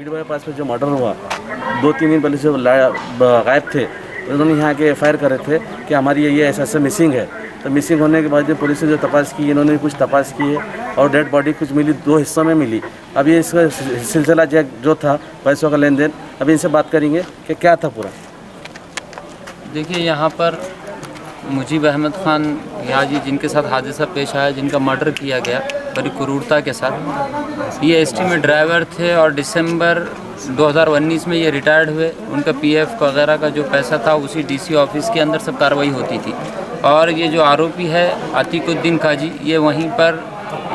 Beed bypass में जो murder हुआ 2-3 दिन पहले जो गायब थे, उन्होंने यहाँ के एफ आई आर करे थे कि हमारी ये ऐसा मिसिंग है। तो मिसिंग होने के बाद पुलिस ने जो तपास की, इन्होंने कुछ तपास की है और डेड बॉडी कुछ मिली, 2 हिस्सों में मिली। अभी इसका सिलसिला जो था पैसों का लेन देन, अभी इनसे बात करेंगे कि क्या था पूरा। देखिए, यहाँ पर मुजीब अहमद खान याजी जिनके साथ हादसा पेश आया, जिनका मर्डर किया गया बड़ी क्रूरता के साथ, ये एसटी में ड्राइवर थे और दिसंबर 2019 में ये रिटायर्ड हुए। उनका पीएफ वगैरह का जो पैसा था उसी डीसी ऑफिस के अंदर सब कार्रवाई होती थी। और ये जो आरोपी है अतीकुद्दीन काजी, ये वहीं पर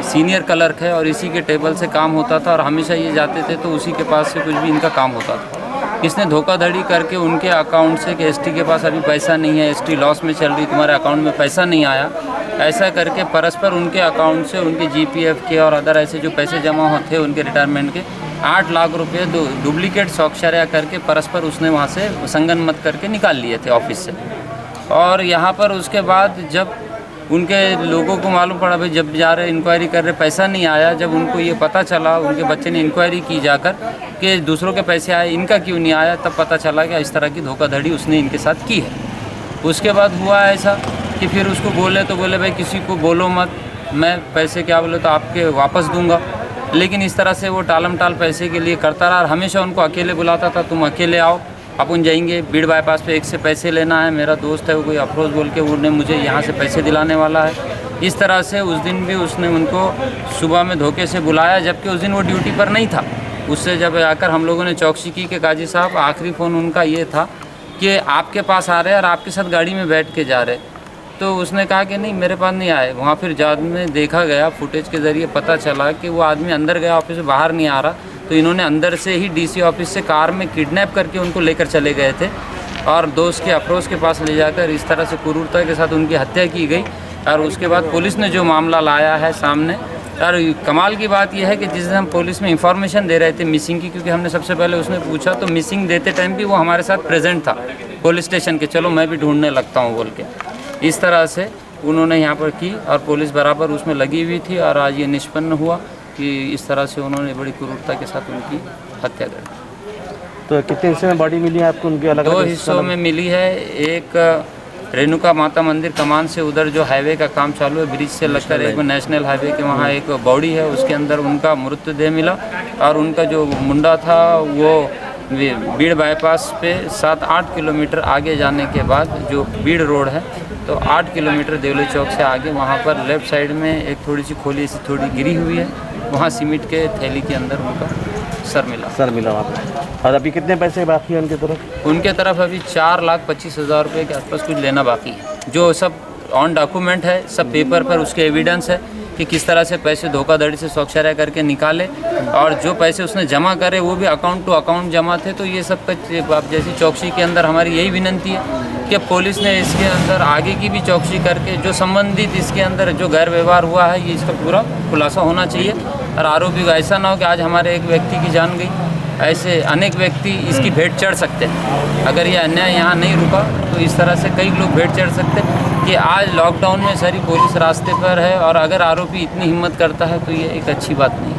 सीनियर क्लर्क है और इसी के टेबल से काम होता था और हमेशा ये जाते थे तो उसी के पास से कुछ भी इनका काम होता था। इसने धोखाधड़ी करके उनके अकाउंट से कि एसटी के पास अभी पैसा नहीं है, एसटी लॉस में चल रही, तुम्हारे अकाउंट में पैसा नहीं आया, ऐसा करके परस्पर उनके अकाउंट से उनके जीपीएफ के और अदर ऐसे जो पैसे जमा होते हैं उनके रिटायरमेंट के 8 लाख रुपए डुप्लीकेट साक्षात्कार करके परस्पर उसने वहाँ से संगनमत करके निकाल लिए थे ऑफिस से। और यहाँ पर उसके बाद जब उनके लोगों को मालूम पड़ा, भाई जब जा रहे इंक्वायरी कर रहे पैसा नहीं आया, जब उनको ये पता चला, उनके बच्चे ने इंक्वायरी की जाकर कि दूसरों के पैसे आए, इनका क्यों नहीं आया, तब पता चला कि इस तरह की धोखाधड़ी उसने इनके साथ की है। उसके बाद हुआ ऐसा कि फिर उसको बोले भाई किसी को बोलो मत, मैं पैसे क्या बोले तो आपके वापस दूंगा। लेकिन इस तरह से वो टालम टाल पैसे के लिए करता रहा और हमेशा उनको अकेले बुलाता था, तुम अकेले आओ, अपन जाएंगे बीड़ बाईपास पे, एक से पैसे लेना है, मेरा दोस्त है वो कोई अफरोज़ बोल के उन्हें मुझे यहाँ से पैसे दिलाने वाला है। इस तरह से उस दिन भी उसने उनको सुबह में धोखे से बुलाया, जबकि उस दिन वो ड्यूटी पर नहीं था। उससे जब आकर हम लोगों ने चौकसी की कि काजी साहब, आखिरी फ़ोन उनका ये था कि आपके पास आ रहे और आपके साथ गाड़ी में बैठ के जा रहे, तो उसने कहा कि नहीं मेरे पास नहीं आए। वहाँ फिर बाद में देखा गया, फुटेज के ज़रिए पता चला कि वो आदमी अंदर गया, ऑफिस से बाहर नहीं आ रहा, तो इन्होंने अंदर से ही डीसी ऑफिस से कार में किडनैप करके उनको लेकर चले गए थे और दोस्त के अफरोज़ के पास ले जाकर इस तरह से क्रूरता के साथ उनकी हत्या की गई। और उसके बाद पुलिस ने जो मामला लाया है सामने, और कमाल की बात यह है कि जिस दिन हम पुलिस में इंफॉर्मेशन दे रहे थे मिसिंग की, क्योंकि हमने सबसे पहले उसने पूछा तो मिसिंग देते टाइम भी वो हमारे साथ प्रेजेंट था पुलिस स्टेशन के, चलो मैं भी ढूंढने लगता हूँ बोल के। इस तरह से उन्होंने यहाँ पर की और पुलिस बराबर उसमें लगी हुई थी और आज ये निष्पन्न हुआ कि इस तरह से उन्होंने बड़ी क्रूरता के साथ उनकी हत्या कर दी। तो कितने हिस्से में बॉडी मिली है आपको उनके? अलग 2 हिस्सों में मिली है। एक रेणुका माता मंदिर कमान से उधर जो हाईवे का काम चालू है, ब्रिज से लगकर एक नेशनल हाईवे के वहाँ एक बॉडी है, उसके अंदर उनका मृतदेह मिला। और उनका जो मुंडा था वो बीड़ बाईपास पे 7-8 किलोमीटर आगे जाने के बाद जो बीड़ रोड है, तो 8 किलोमीटर देवली चौक से आगे वहाँ पर लेफ़्ट साइड में एक थोड़ी सी खोली सी थोड़ी गिरी हुई है, वहाँ सीमेंट के थैली के अंदर उनका सर मिला वहाँ पर। और अभी कितने पैसे बाकी हैं उनकी तरफ? उनके तरफ अभी 4,25,000 रुपये के आसपास कुछ लेना बाकी है, जो सब ऑन डॉक्यूमेंट है, सब पेपर पर उसके एविडेंस है कि किस तरह से पैसे धोखाधड़ी से साक्षात्कार करके निकाले और जो पैसे उसने जमा करे वो भी अकाउंट टू अकाउंट जमा थे। तो ये सब आप जैसी चौकसी के अंदर हमारी यही विनंती है कि पुलिस ने इसके अंदर आगे की भी चौकसी करके जो संबंधित इसके अंदर जो गैर व्यवहार हुआ है ये इसका पूरा खुलासा होना चाहिए और आरोपी को ऐसा ना हो कि आज हमारे एक व्यक्ति की जान गई, ऐसे अनेक व्यक्ति इसकी भेंट चढ़ सकते हैं। अगर ये अन्याय यहाँ नहीं रुका तो इस तरह से कई लोग भेंट चढ़ सकते हैं कि आज लॉकडाउन में सारी पुलिस रास्ते पर है और अगर आरोपी इतनी हिम्मत करता है तो ये एक अच्छी बात नहीं है।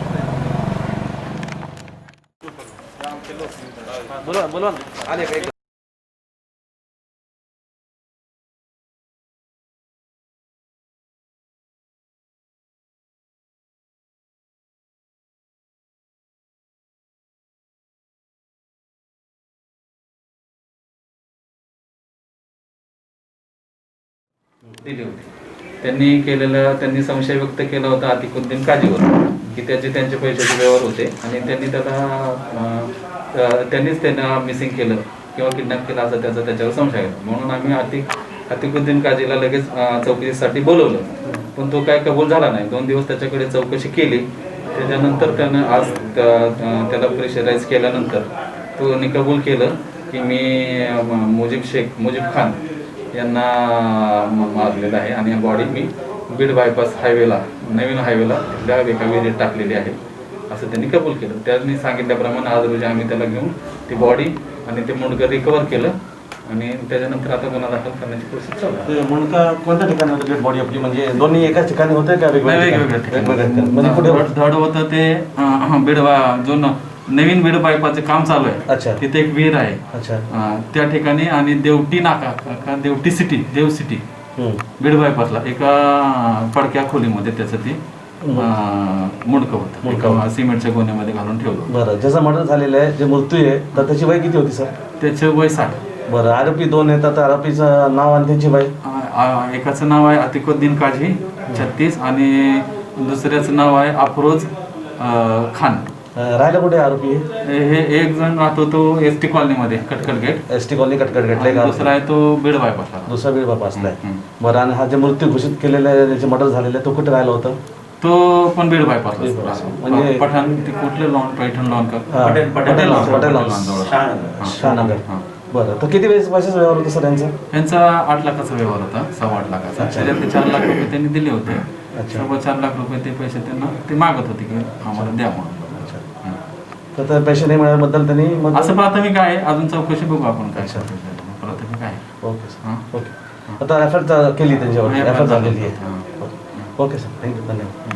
दिली होती त्यांनी संशय व्यक्त केला होता अतिकुद्दीन काजीवर की त्यांचे पैशाचे व्यवहार होते आणि त्यांनीच त्यांना मिसिंग केलं किंवा किडनॅप केलं असं त्याच्यावर संशय आहे। म्हणून आम्ही अतिकुद्दीन काजीला लगेच चौकशीसाठी बोलवलं, पण तो काय कबूल झाला नाही। 2 दिवस त्याच्याकडे चौकशी केली, त्याच्यानंतर त्यानं आज त्याला प्रेशराईज केल्यानंतर तो कबूल केलं की मी मुजीब खान यांना मारलेलं आहे आणि बॉडी मी बीड बायपास हायवेला नवीन हायवेला त्या एका विहिरीत टाकलेली आहे असं त्यांनी कबूल केलं। त्यांनी सांगितल्याप्रमाणे आज रोजी आम्ही त्याला घेऊन ती बॉडी आणि ते मुंडकं रिकवर केलं आणि त्याच्यानंतर आता गुन्हा दाखल करण्याची प्रोसेस चालू आहे। मुंडका कोणत्या ठिकाणी होतं डेड बॉडी आपली? म्हणजे दोन्ही एकाच ठिकाणी होतं का वेगवेगळ्या? म्हणजे कुठे धड होतं ते बीड जो नवीन बीड बायपासचे काम चालू आहे. अच्छा. तिथे एक विहीर आहे अच्छा. त्या ठिकाणी आणि देवटी नाका का देवटी सिटी देव सिटी बीड बायपासला एका पडक्या खोलीमध्ये त्याचं ते मुंडकं होतं, सिमेंटच्या गोण्यामध्ये घालून ठेवलं. बरं, ज्याचा मर्डर झालेला आहे, जे मृत्यू आहे, तर त्याची वय किती होती सर? त्याचं वय 60. बरं, आरोपी 2 येतात, तर आरोपीचं नाव आणि त्यांची वय? एकाचं नाव आहे अतिकुद्दीन काझी 36 आणि दुसऱ्याचं नाव आहे अफरोज खान. राहायला कुठे आरोपी? हे एक जण राहतो तो ST कॉलनीमध्ये कटकट गेट. ST कॉलनी कटकट गेट. दुसरा आहे तो बीड बायपासला. दुसरा बीड बायपासला आहे. बरं, आणि हा जे मृत्यू घोषित केलेला आहे, ज्याचे मर्डर झालेलं आहे, तो कुठे राहिला होता? तो पण बीड बायपासला. म्हणजे पठाण ते कुठले लॉन पैठण लॉन का पटेल लॉन शहानगर. बरं, तर किती पैशाचा व्यवहार होता सर यांचा? यांचा 8 लाखाचा व्यवहार होता, 8.25 लाखाचा. त्याच्यातले 4 लाख रुपये त्यांनी दिले होते. 4.25 लाख रुपये ते पैसे त्यांना ते मागत होते की आम्हाला द्या म्हणून. तर पैसे नाही मिळाल्याबद्दल त्यांनी असं प्राथमिक आहे, अजून चौकशी बघू आपण काय प्राथमिक आहे. Okay sir. ओके, आता एफआयआर केली त्यांच्यावर, एफआयआर झालेली आहे. ओके सर, थँक्यू, धन्यवाद.